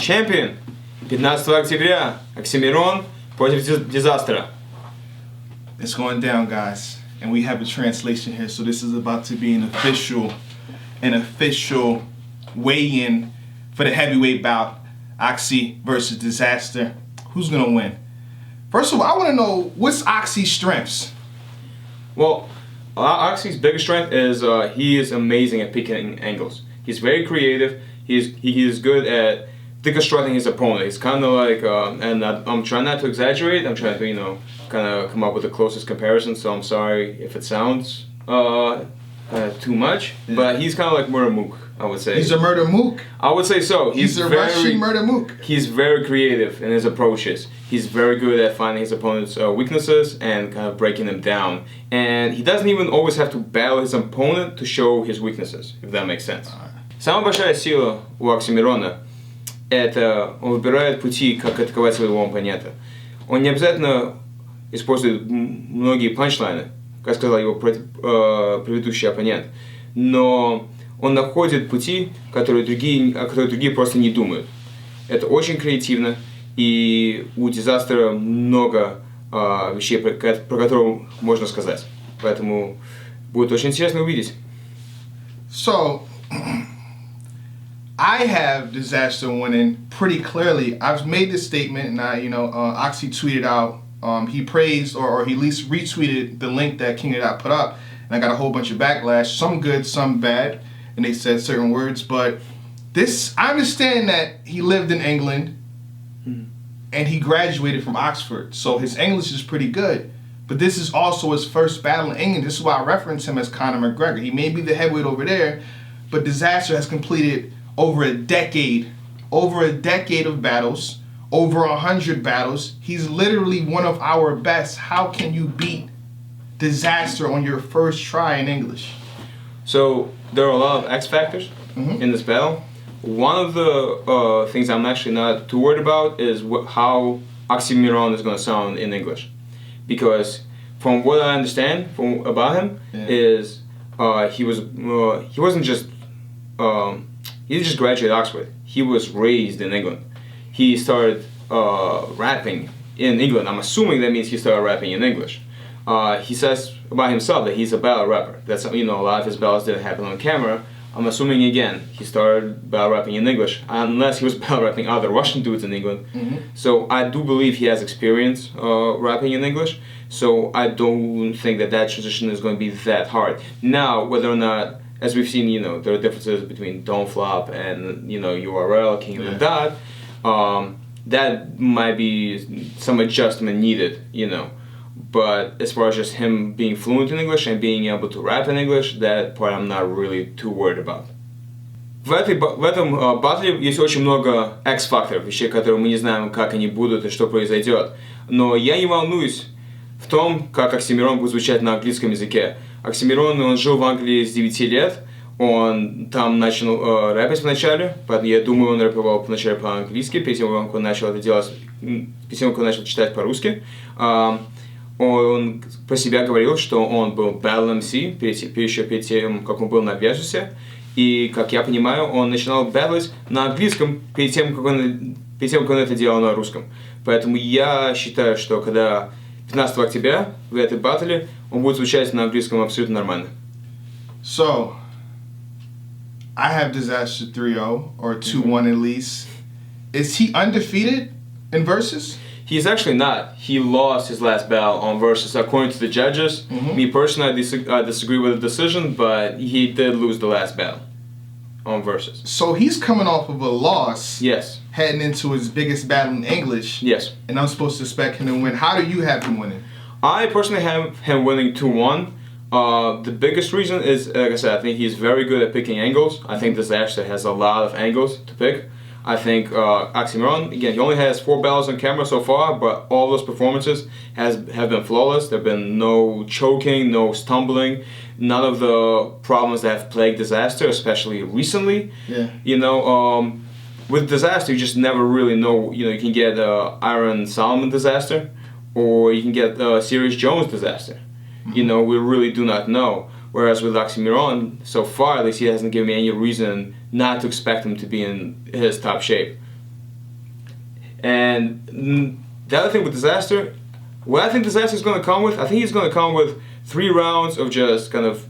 Champion. 15 октября. Оксимирон против Дизастера. It's going down, guys. And we have a translation here. So this is about to be an official weigh-in for the heavyweight bout. Oxy versus Dizaster. Who's going to win? First of all, I want to know, what's Oxy's strengths? Well, Oxy's biggest strength is he is amazing at picking angles. He's very creative. He is good at deconstructing his opponent. He's kind of like, and I'm trying not to exaggerate. I'm trying to, kind of come up with the closest comparison. So I'm sorry if it sounds too much. Yeah. But he's kind of like Murder Mook, I would say. He's a Murder Mook? I would say so. He's a Russian Murder Mook. He's very creative in his approaches. He's very good at finding his opponent's weaknesses and kind of breaking them down. And he doesn't even always have to battle his opponent to show his weaknesses, if that makes sense. Самая большая сила у Оксимирона — это он выбирает пути, как атаковать своего оппонента. Он не обязательно использует многие панчлайны, как сказал его предыдущий оппонент, но он находит пути, о которых другие просто не думают. Это очень креативно, и у Дизастера много вещей, про которые можно сказать. Поэтому будет очень интересно увидеть. So, I have Dizaster winning pretty clearly. I've made this statement, and Oxy tweeted out. He praised or he at least retweeted the link that King of Dot put up, and I got a whole bunch of backlash. Some good, some bad, and they said certain words. But I understand that he lived in England, and he graduated from Oxford, so his English is pretty good. But this is also his first battle in England. This is why I reference him as Conor McGregor. He may be the heavyweight over there, but Dizaster has completed over a decade of battles, over 100 battles. He's literally one of our best. How can you beat Dizaster on your first try in English? So there are a lot of X factors in this battle. One of the things I'm actually not too worried about is how Oksymiron is going to sound in English, because from what I understand about him is he didn't just graduate Oxford. He was raised in England. He started rapping in England. I'm assuming that means he started rapping in English. He says about himself that he's a battle rapper. That's a lot of his battles didn't happen on camera. I'm assuming again he started battle rapping in English, unless he was battle rapping other Russian dudes in England. So I do believe he has experience rapping in English. So I don't think that transition is going to be that hard. Now, whether or not, as we've seen, there are differences between Don't Flop and URL, King of the Dot. That might be some adjustment needed, But as far as just him being fluent in English and being able to rap in English, that part I'm not really too worried about. В этом батле есть очень много X-факторов, вещей, которые мы не знаем, как они будут и что произойдет. Но я не волнуюсь в том, как Оксимирон будет звучать на английском языке. Оксимирон, он жил в Англии с 9 лет, он там начал рэпить вначале, я думаю, он рэпировал вначале по-английски, перед тем, как он начал это делать, перед тем, как он начал читать по-русски. Он про себя говорил, что он был Battle MC, еще перед тем, как он был на Versus, и, как я понимаю, он начинал батлить на английском перед тем, как он это делал на русском. Поэтому я считаю, что когда 15 октября в этой баттле он будет звучать на английском абсолютно нормально. So, I have Dizaster 3-0 or 2-1 at least. Is he undefeated in Versus? He's actually not. He lost his last battle on Versus according to the judges. Me personally, I disagree with the decision, but he did lose the last battle on Versus. So he's coming off of a loss. Yes. Heading into his biggest battle in English. Yes. And I'm supposed to expect him to win. How do you have him winning? I personally have him winning 2-1. The biggest reason is, like I said, I think he's very good at picking angles. I think Dizaster has a lot of angles to pick. I think Oksymiron, again, he only has 4 battles on camera so far, but all those performances have been flawless. There have been no choking, no stumbling, none of the problems that have plagued Dizaster, especially recently. Yeah. With Dizaster, you just never really know. You can get Iron Solomon Dizaster, or you can get Serious Jones Dizaster. We really do not know. Whereas with Oksymiron, so far at least, he hasn't given me any reason not to expect him to be in his top shape. And the other thing with Disaster, what I think Disaster is going to come with, I think he's going to come with 3 rounds of just kind of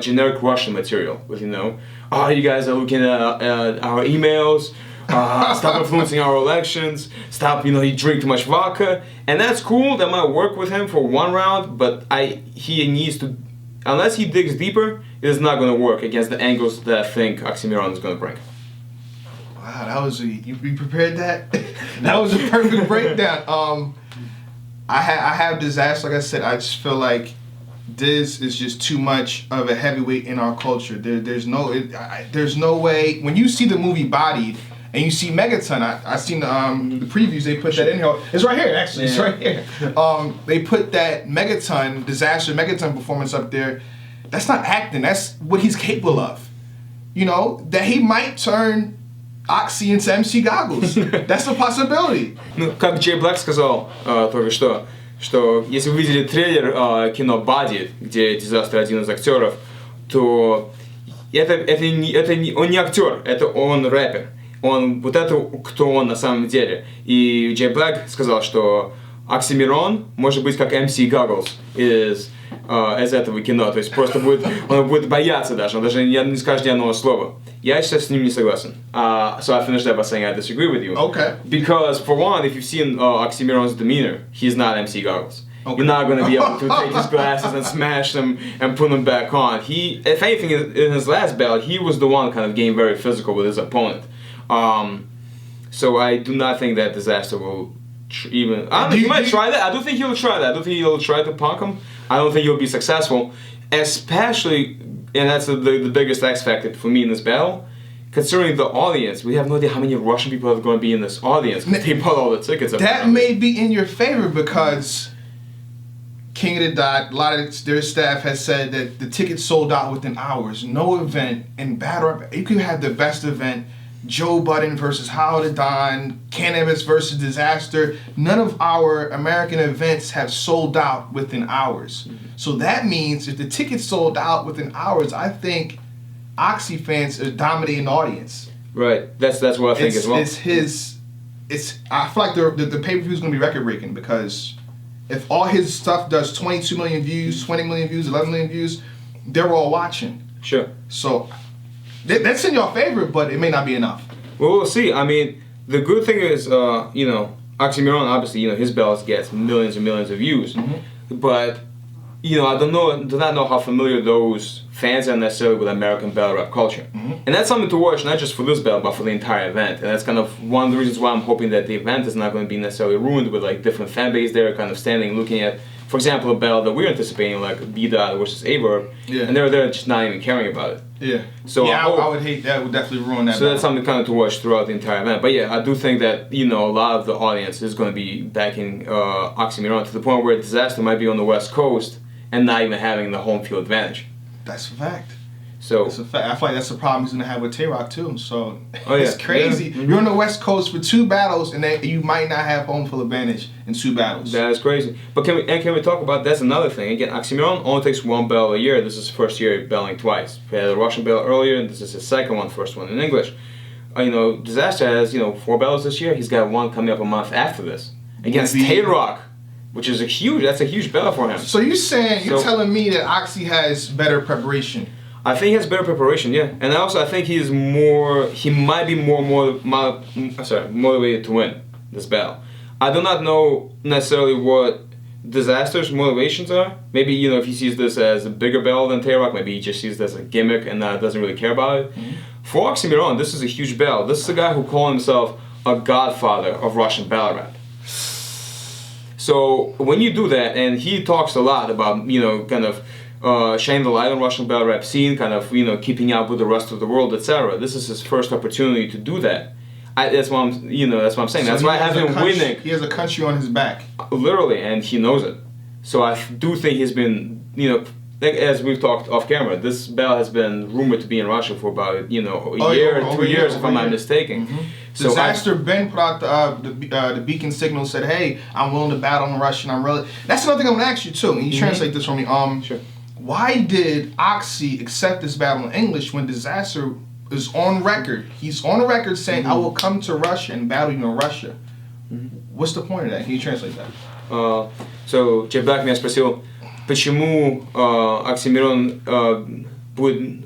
generic Russian material. With, you know, oh, you guys are looking at our emails, stop influencing our elections, stop, you know, you drink too much vodka. And that's cool, that might work with him for 1 round, but he needs to, unless he digs deeper, it is not going to work against the angles that I think Oxxxymiron is going to bring. Wow, that was you prepared that? That was a perfect breakdown. I have Disaster. Like I said, I just feel like Diz is just too much of a heavyweight in our culture. There's no way. When you see the movie Bodied and you see Megaton, I seen the previews. They put that in here. It's right here, actually. It's right here. They put that Disaster Megaton performance up there. That's not acting. That's what he's capable of. You know, that he might turn Oxy into MC Goggles. That's a possibility. Ну, как Джей Блэк сказал только что если вы видели трейлер кино «Победит», где Dizaster один из актеров, то он не актер, это он рэпер. Он вот это кто он на самом деле. И Джей Блэк сказал, что Oxxxymiron может быть как MC Goggles из этого кино, то есть просто он будет бояться даже, он даже не скажет ни одного слова. Я сейчас с ним не согласен. So I finished that by saying I disagree with you. Okay. Because for one, if you've seen Oxxxymiron's demeanor, he's not MC Goggles. Okay. You're not going to be able to take his glasses and smash them and put them back on. If anything, in his last battle, he was the one kind of getting very physical with his opponent. So I do not think that Disaster will even. I don't think he might try that. I do think he'll try that. I do think he'll try to punk him. I don't think he'll be successful, especially, and that's the biggest X factor for me in this battle. Considering the audience, we have no idea how many Russian people are going to be in this audience. They bought all the tickets. That may be in your favor because King of the Dot, a lot of their staff has said that the tickets sold out within hours. No event in battle rap, you could have the best event. Joe Budden versus Howard the Don, Cannabis versus Disaster. None of our American events have sold out within hours. Mm-hmm. So that means if the tickets sold out within hours, I think Oxy fans are dominating the audience. Right. That's what I think as well. I feel like the pay-per-view is going to be record-breaking because if all his stuff does 22 million views, 20 million views, 11 million views, they're all watching. Sure. So that's in your favor, but it may not be enough. Well, we'll see. I mean, the good thing is, you know, Oxxxymiron, obviously, you know, his battles gets millions and millions of views. Mm-hmm. But, you know, I do not know how familiar those fans are necessarily with American battle rap culture. Mm-hmm. And that's something to watch, not just for this battle, but for the entire event. And that's kind of one of the reasons why I'm hoping that the event is not going to be necessarily ruined with, like, different fan base there, kind of standing, looking at, for example, a battle that we're anticipating, like B-Dot versus A-Verb, and they're just not even caring about it. Yeah. So I would hate that. Would definitely ruin that. So that's something kind of to watch throughout the entire event. But yeah, I do think that, you know, a lot of the audience is going to be backing Oxxxymiron to the point where Disaster might be on the West Coast and not even having the home field advantage. That's a fact. So that's a fact. I feel like that's the problem he's going to have with Tay-Rock too. So it's crazy. Yeah. Mm-hmm. You're on the West Coast for 2 battles and you might not have home field advantage in 2 battles. That is crazy. But can we talk about, that's another thing. Again, Oxxxymiron only takes 1 battle a year. This is his first year battling twice. He had a Russian battle earlier, and this is his second one, first one in English. You know, Disaster has, you know, 4 battles this year. He's got 1 coming up a month after this against Tay-Rock, which is that's a huge battle for him. So you're telling me that Oxy has better preparation? I think he has better preparation, yeah. And also I think he might be more motivated to win this battle. I do not know necessarily what Disaster's motivations are. Maybe, you know, if he sees this as a bigger battle than Tay-Rock, maybe he just sees this as a gimmick and doesn't really care about it. Mm-hmm. For Oxxxymiron, this is a huge battle. This is a guy who called himself a godfather of Russian battle rap. So when you do that, and he talks a lot about, you know, kind of shining the light on Russian battle rap scene, kind of, you know, keeping up with the rest of the world, etc. This is his first opportunity to do that. That's what I'm saying. So that's why I have him winning. He has a country on his back. Literally, and he knows it. So I do think he's been, you know, as we've talked off camera, this battle has been rumored to be in Russia for about, you know, a year, 2 years, if I'm not mistaken. Mm-hmm. So Disaster Ben put out the beacon signal, said, "Hey, I'm willing to battle in Russian. I'm really." That's another thing I'm gonna ask you too. And you translate this for me. Sure. Why did Oxy accept this battle in English when Disaster is on record? He's on record saying, "I will come to Russia and battle you in Russia." What's the point of that? Can you translate that? So Jeff Black меня спросил, почему Оксимирон будет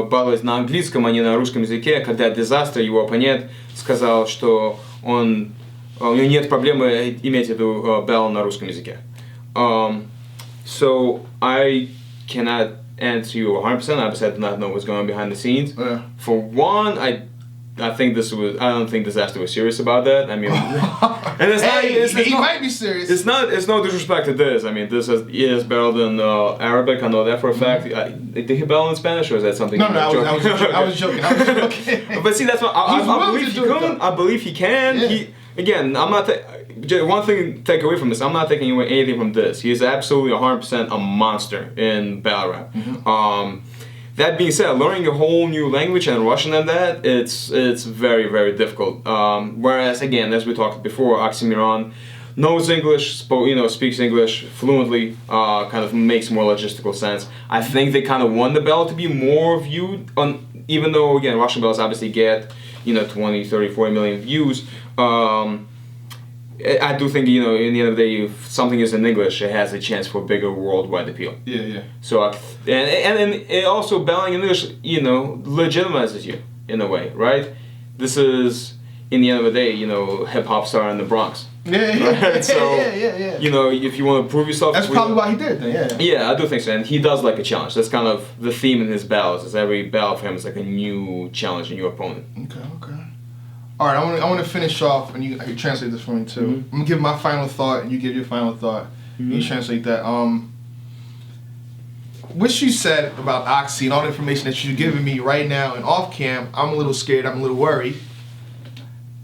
баловать на английском, а не на русском языке, когда Disaster, его оппонент, сказал, что у него нет проблемы иметь эту балл на русском языке. So I cannot answer you 100%. Obviously, I do not know what's going on behind the scenes. Yeah. For one, I think I don't think Disaster was serious about that. I mean, and he might be serious. It's no disrespect to this. I mean, he has battled in Arabic. I know that for a fact. Did he battle in Spanish, or is that something? No, I was joking. But see, that's what I believe he can. Yeah. Again, I'm not. One thing to take away from this, I'm not taking away anything from this. He is absolutely 100% a monster in battle rap. That being said, learning a whole new language and Russian and that, it's very, very difficult. Whereas, again, as we talked before, Oxxxymiron knows English, speaks English fluently, kind of makes more logistical sense. I think they kind of want the battle to be more viewed on, even though, again, Russian battles obviously get, 20, 30, 40 million views. I do think, in the end of the day, if something is in English, it has a chance for bigger worldwide appeal. Yeah. So, and it also battling in English, legitimizes you in a way, right? This is, in the end of the day, hip hop star in the Bronx. Yeah. Right? So, yeah. If you want to prove yourself, that's probably why he did it then. Yeah, I do think so, and he does like a challenge. That's kind of the theme in his battles. Is every battle for him is like a new challenge, a new opponent. Okay. All right, I want to finish off, and you can translate this for me too. I'm gonna give my final thought, and you give your final thought. You translate that. What you said about Oxy and all the information that you're giving me right now and off cam, I'm a little scared. I'm a little worried.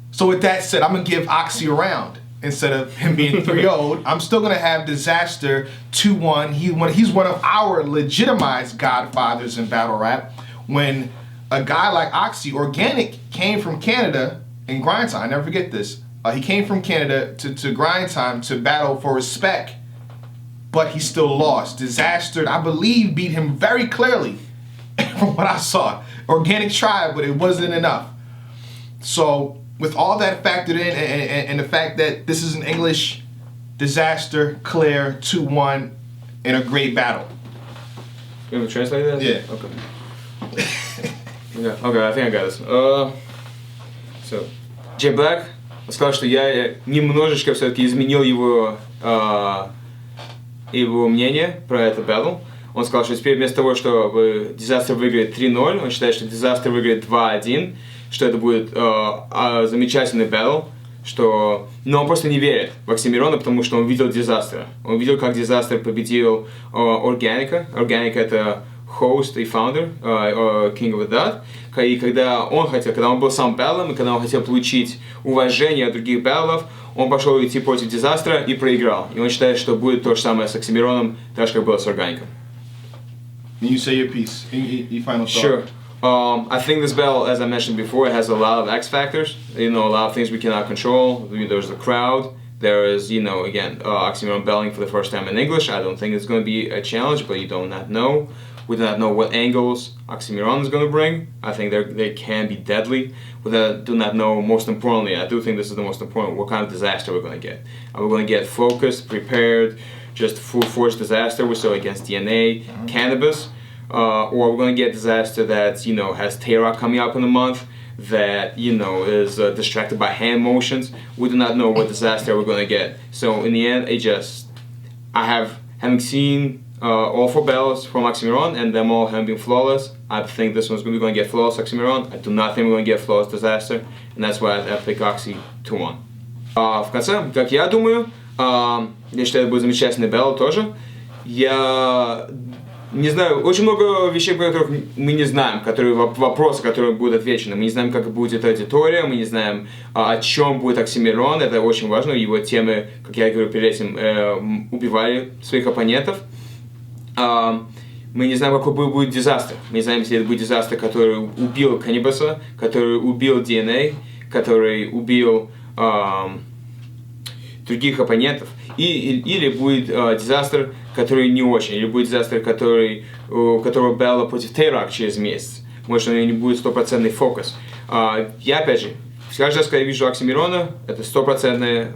So with that said, I'm gonna give Oxy a round instead of him being 3-0'd. I'm still gonna have Disaster 2-1. He's one of our legitimized godfathers in battle rap. When a guy like Oxy, Organic, came from Canada. In Grind Time, I never forget this. He came from Canada to Grind Time to battle for respect, but he still lost. Disaster, I believe, beat him very clearly from what I saw. Organic tried, but it wasn't enough. So, with all that factored in, and the fact that this is an English Disaster, clear, 2-1, in a great battle. You want to translate that? Yeah. Okay, I think I got this. So, Jay Black сказал, что я немножечко все-таки изменил его мнение про это battle. Он сказал, что теперь вместо того, что Disaster выиграет 3-0, он считает, что Disaster выиграет 2-1, что это будет замечательный battle, но он просто не верит в Оксимирона, потому что он видел Disaster. Он видел, как Disaster победил Органика. Органика — это host и founder, King of That. И когда он был сам батлом, и когда он хотел получить уважение от других батлов, он пошел идти против Disaster и проиграл. И он считает, что будет то же самое с Оксимироном, так же, как было с Органиком. You say your piece, your final thought. Sure. I think this battle, as I mentioned before, it has a lot of X factors. A lot of things we cannot control. There's the crowd. There is, again, Oxxxymiron battling for the first time in English. I don't think it's going to be a challenge, but you do not know. We do not know what angles Oxxxymiron is going to bring. I think they can be deadly. We do not know, most importantly, I do think this is the most important, what kind of Disaster we're going to get. Are we going to get focused, prepared, just full force Disaster we saw against DNA, Cannabis? Or we're going to get Disaster that, has Tay-Rock coming up in a month, that, is distracted by hand motions. We do not know what Disaster we're going to get. So in the end, having seen all 4 battles from Oxxxymiron and them all having been flawless, I think this one's going to get flawless Oxxxymiron. I do not think we're going to get flawless Disaster, and that's why I pick Oxy 2-1. В конце, как я думаю, я считаю, это будет замечательный баттл тоже. Я не знаю, очень много вещей, про которых мы не знаем, вопросы, которые будут отвечены. Мы не знаем, как будет аудитория, мы не знаем, о чем будет Оксимирон, это очень важно. Его темы, как я говорю перед этим, убивали своих оппонентов. Мы не знаем, какой будет Disaster. Мы не знаем, если это будет Disaster, который убил Каннибаса, который убил DNA, который убил других оппонентов. Или будет Disaster, который не очень. Или будет Disaster, у которого battle против Tay-Rock через месяц. Может, у него не будет стопроцентный фокус. Я, опять же, Каждый раз, когда я вижу Оксимирона, это стопроцентный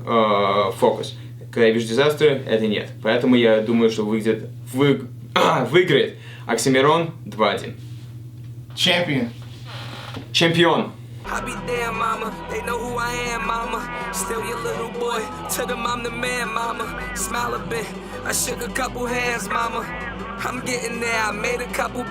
фокус. Когда я вижу Dizaster, это нет. Поэтому я думаю, что выиграет Оксимирон 2-1. Чемпион. I be damn, mama. They know who I am, mama. Still your little boy. Tell them I'm the man, mama. Smile a bit. I shook a couple hands, mama. I'm getting there. I made a couple